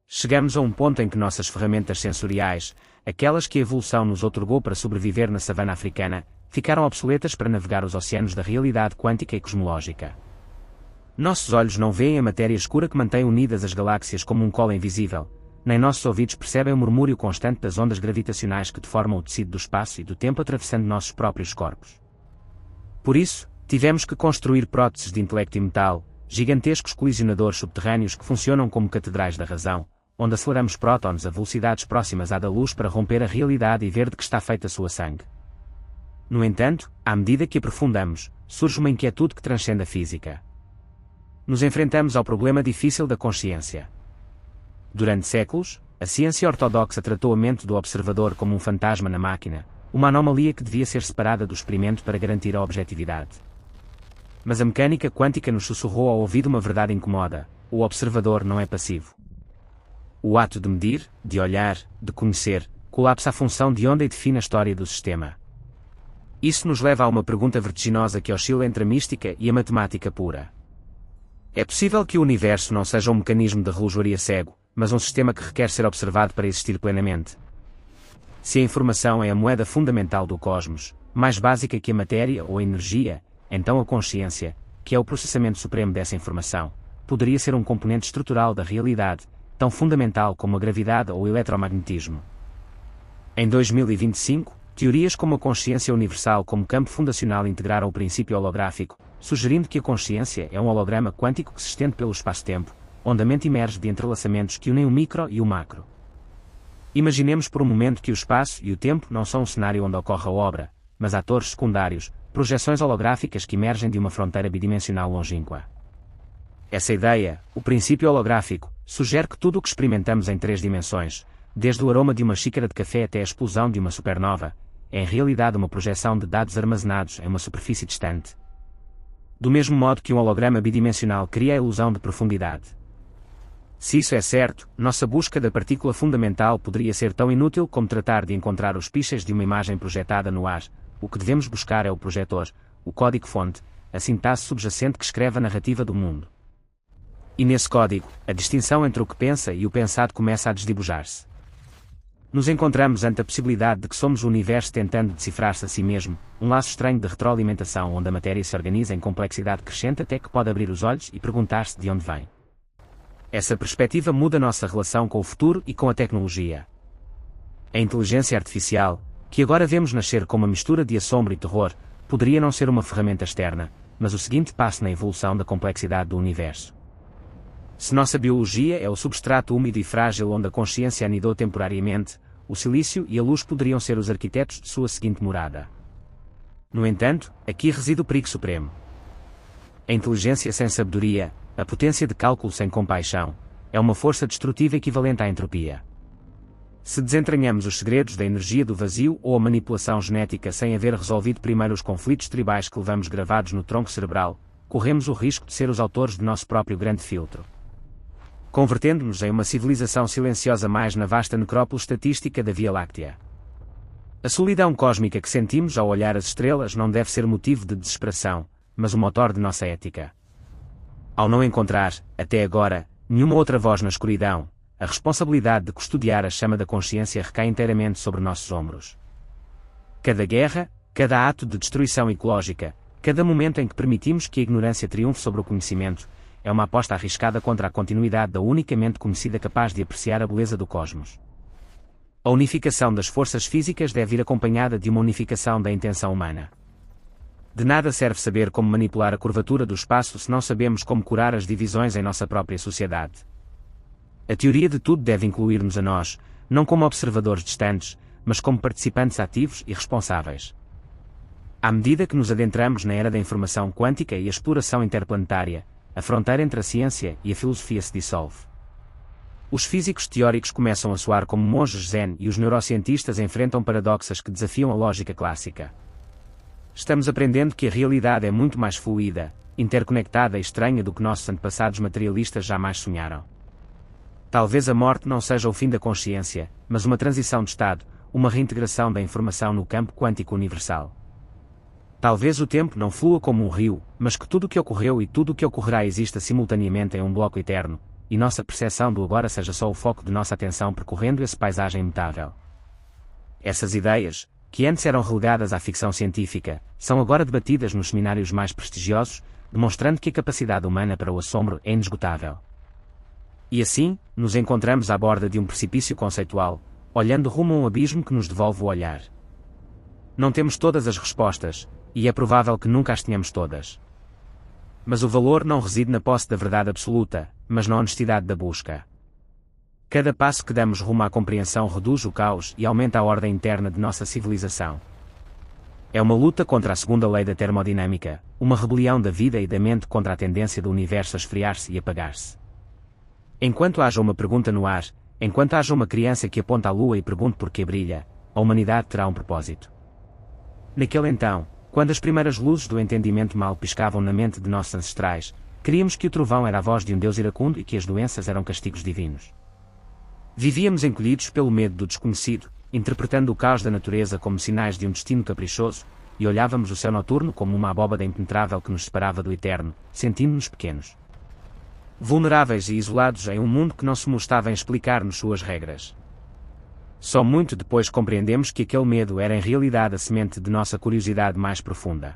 Chegamos a um ponto em que nossas ferramentas sensoriais, aquelas que a evolução nos outorgou para sobreviver na savana africana, ficaram obsoletas para navegar os oceanos da realidade quântica e cosmológica. Nossos olhos não veem a matéria escura que mantém unidas as galáxias como um colo invisível, nem nossos ouvidos percebem o murmúrio constante das ondas gravitacionais que deformam o tecido do espaço e do tempo atravessando nossos próprios corpos. Por isso, tivemos que construir próteses de intelecto e metal, gigantescos colisionadores subterrâneos que funcionam como catedrais da razão, onde aceleramos prótons a velocidades próximas à da luz para romper a realidade e ver de que está feita a sua sangue. No entanto, à medida que aprofundamos, surge uma inquietude que transcende a física. Nos enfrentamos ao problema difícil da consciência. Durante séculos, a ciência ortodoxa tratou a mente do observador como um fantasma na máquina, uma anomalia que devia ser separada do experimento para garantir a objetividade. Mas a mecânica quântica nos sussurrou ao ouvido uma verdade incomoda: o observador não é passivo. O ato de medir, de olhar, de conhecer, colapsa a função de onda e define a história do sistema. Isso nos leva a uma pergunta vertiginosa que oscila entre a mística e a matemática pura. É possível que o universo não seja um mecanismo de relojoaria cego, mas um sistema que requer ser observado para existir plenamente? Se a informação é a moeda fundamental do cosmos, mais básica que a matéria ou a energia, então a consciência, que é o processamento supremo dessa informação, poderia ser um componente estrutural da realidade, tão fundamental como a gravidade ou o eletromagnetismo. Em 2025, teorias como a consciência universal como campo fundacional integraram o princípio holográfico, sugerindo que a consciência é um holograma quântico que se estende pelo espaço-tempo, onde a mente emerge de entrelaçamentos que unem o micro e o macro. Imaginemos por um momento que o espaço e o tempo não são um cenário onde ocorre a obra, mas atores secundários, projeções holográficas que emergem de uma fronteira bidimensional longínqua. Essa ideia, o princípio holográfico, sugere que tudo o que experimentamos em 3 dimensões, desde o aroma de uma xícara de café até a explosão de uma supernova, é em realidade uma projeção de dados armazenados em uma superfície distante. Do mesmo modo que um holograma bidimensional cria a ilusão de profundidade. Se isso é certo, nossa busca da partícula fundamental poderia ser tão inútil como tratar de encontrar os pixels de uma imagem projetada no ar. O que devemos buscar é o projetor, o código-fonte, a sintaxe subjacente que escreve a narrativa do mundo. E nesse código, a distinção entre o que pensa e o pensado começa a desdibujar-se. Nos encontramos ante a possibilidade de que somos o universo tentando decifrar-se a si mesmo, um laço estranho de retroalimentação onde a matéria se organiza em complexidade crescente até que pode abrir os olhos e perguntar-se de onde vem. Essa perspectiva muda nossa relação com o futuro e com a tecnologia. A inteligência artificial, que agora vemos nascer como uma mistura de assombro e terror, poderia não ser uma ferramenta externa, mas o seguinte passo na evolução da complexidade do universo. Se nossa biologia é o substrato úmido e frágil onde a consciência anidou temporariamente, o silício e a luz poderiam ser os arquitetos de sua seguinte morada. No entanto, aqui reside o perigo supremo. A inteligência sem sabedoria, a potência de cálculo sem compaixão, é uma força destrutiva equivalente à entropia. Se desentranhamos os segredos da energia do vazio ou a manipulação genética sem haver resolvido primeiro os conflitos tribais que levamos gravados no tronco cerebral, corremos o risco de ser os autores de nosso próprio grande filtro, convertendo-nos em uma civilização silenciosa mais na vasta necrópole estatística da Via Láctea. A solidão cósmica que sentimos ao olhar as estrelas não deve ser motivo de desesperação, mas o motor de nossa ética. Ao não encontrar, até agora, nenhuma outra voz na escuridão, a responsabilidade de custodiar a chama da consciência recai inteiramente sobre nossos ombros. Cada guerra, cada ato de destruição ecológica, cada momento em que permitimos que a ignorância triunfe sobre o conhecimento, é uma aposta arriscada contra a continuidade da única mente conhecida capaz de apreciar a beleza do cosmos. A unificação das forças físicas deve ir acompanhada de uma unificação da intenção humana. De nada serve saber como manipular a curvatura do espaço se não sabemos como curar as divisões em nossa própria sociedade. A teoria de tudo deve incluir-nos a nós, não como observadores distantes, mas como participantes ativos e responsáveis. À medida que nos adentramos na era da informação quântica e a exploração interplanetária, a fronteira entre a ciência e a filosofia se dissolve. Os físicos teóricos começam a soar como monges zen e os neurocientistas enfrentam paradoxas que desafiam a lógica clássica. Estamos aprendendo que a realidade é muito mais fluida, interconectada e estranha do que nossos antepassados materialistas jamais sonharam. Talvez a morte não seja o fim da consciência, mas uma transição de estado, uma reintegração da informação no campo quântico universal. Talvez o tempo não flua como um rio, mas que tudo o que ocorreu e tudo o que ocorrerá exista simultaneamente em um bloco eterno, e nossa percepção do agora seja só o foco de nossa atenção percorrendo essa paisagem imutável. Essas ideias, que antes eram relegadas à ficção científica, são agora debatidas nos seminários mais prestigiosos, demonstrando que a capacidade humana para o assombro é inesgotável. E assim, nos encontramos à borda de um precipício conceitual, olhando rumo a um abismo que nos devolve o olhar. Não temos todas as respostas, e é provável que nunca as tenhamos todas. Mas o valor não reside na posse da verdade absoluta, mas na honestidade da busca. Cada passo que damos rumo à compreensão reduz o caos e aumenta a ordem interna de nossa civilização. É uma luta contra a segunda lei da termodinâmica, uma rebelião da vida e da mente contra a tendência do universo a esfriar-se e apagar-se. Enquanto haja uma pergunta no ar, enquanto haja uma criança que aponta à lua e pergunte por que brilha, a humanidade terá um propósito. Naquele então, quando as primeiras luzes do entendimento mal piscavam na mente de nossos ancestrais, críamos que o trovão era a voz de um Deus iracundo e que as doenças eram castigos divinos. Vivíamos encolhidos pelo medo do desconhecido, interpretando o caos da natureza como sinais de um destino caprichoso, e olhávamos o céu noturno como uma abóbada impenetrável que nos separava do eterno, sentindo-nos pequenos. Vulneráveis e isolados em um mundo que não se molestava em explicar-nos suas regras. Só muito depois compreendemos que aquele medo era em realidade a semente de nossa curiosidade mais profunda.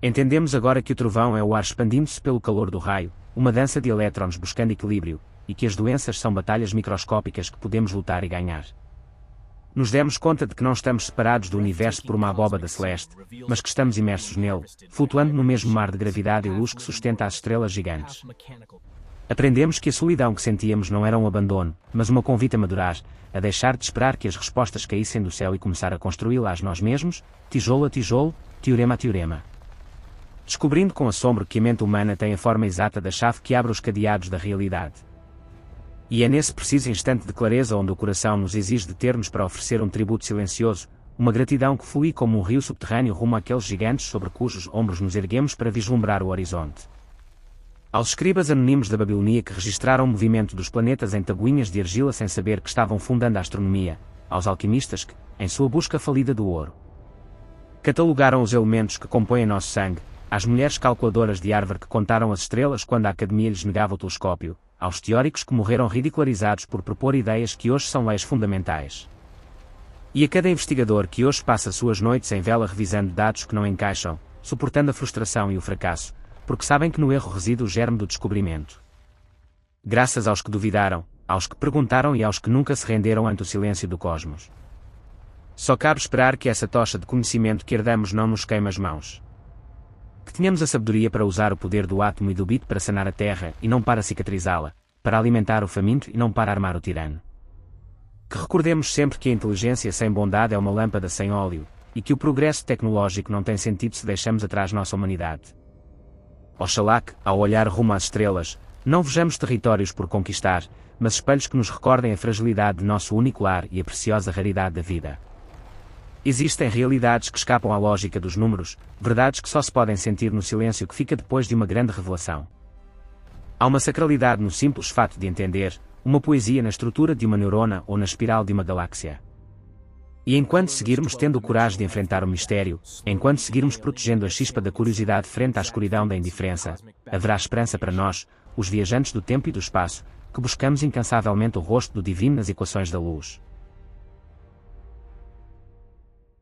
Entendemos agora que o trovão é o ar expandindo-se pelo calor do raio, uma dança de elétrons buscando equilíbrio, e que as doenças são batalhas microscópicas que podemos lutar e ganhar. Nos demos conta de que não estamos separados do universo por uma abóbada celeste, mas que estamos imersos nele, flutuando no mesmo mar de gravidade e luz que sustenta as estrelas gigantes. Aprendemos que a solidão que sentíamos não era um abandono, mas uma convite a madurar, a deixar de esperar que as respostas caíssem do céu e começar a construí-las nós mesmos, tijolo a tijolo, teorema a teorema. Descobrindo com assombro que a mente humana tem a forma exata da chave que abre os cadeados da realidade. E é nesse preciso instante de clareza onde o coração nos exige deter-nos para oferecer um tributo silencioso, uma gratidão que flui como um rio subterrâneo rumo àqueles gigantes sobre cujos ombros nos erguemos para vislumbrar o horizonte. Aos escribas anónimos da Babilonia que registraram o movimento dos planetas em tabuinhas de argila sem saber que estavam fundando a astronomia, aos alquimistas que, em sua busca falida do ouro, catalogaram os elementos que compõem nosso sangue, às mulheres calculadoras de Harvard que contaram as estrelas quando a Academia lhes negava o telescópio, aos teóricos que morreram ridicularizados por propor ideias que hoje são leis fundamentais. E a cada investigador que hoje passa suas noites em vela revisando dados que não encaixam, suportando a frustração e o fracasso, porque sabem que no erro reside o germe do descobrimento. Graças aos que duvidaram, aos que perguntaram e aos que nunca se renderam ante o silêncio do cosmos. Só cabe esperar que essa tocha de conhecimento que herdamos não nos queime as mãos. Que tenhamos a sabedoria para usar o poder do átomo e do bit para sanar a Terra e não para cicatrizá-la, para alimentar o faminto e não para armar o tirano. Que recordemos sempre que a inteligência sem bondade é uma lâmpada sem óleo, e que o progresso tecnológico não tem sentido se deixamos atrás nossa humanidade. Oxalá que, ao olhar rumo às estrelas, não vejamos territórios por conquistar, mas espelhos que nos recordem a fragilidade de nosso único lar e a preciosa raridade da vida. Existem realidades que escapam à lógica dos números, verdades que só se podem sentir no silêncio que fica depois de uma grande revelação. Há uma sacralidade no simples fato de entender, uma poesia na estrutura de uma neurona ou na espiral de uma galáxia. E enquanto seguirmos tendo coragem de enfrentar o mistério, enquanto seguirmos protegendo a chispa da curiosidade frente à escuridão da indiferença, haverá esperança para nós, os viajantes do tempo e do espaço, que buscamos incansavelmente o rosto do divino nas equações da luz.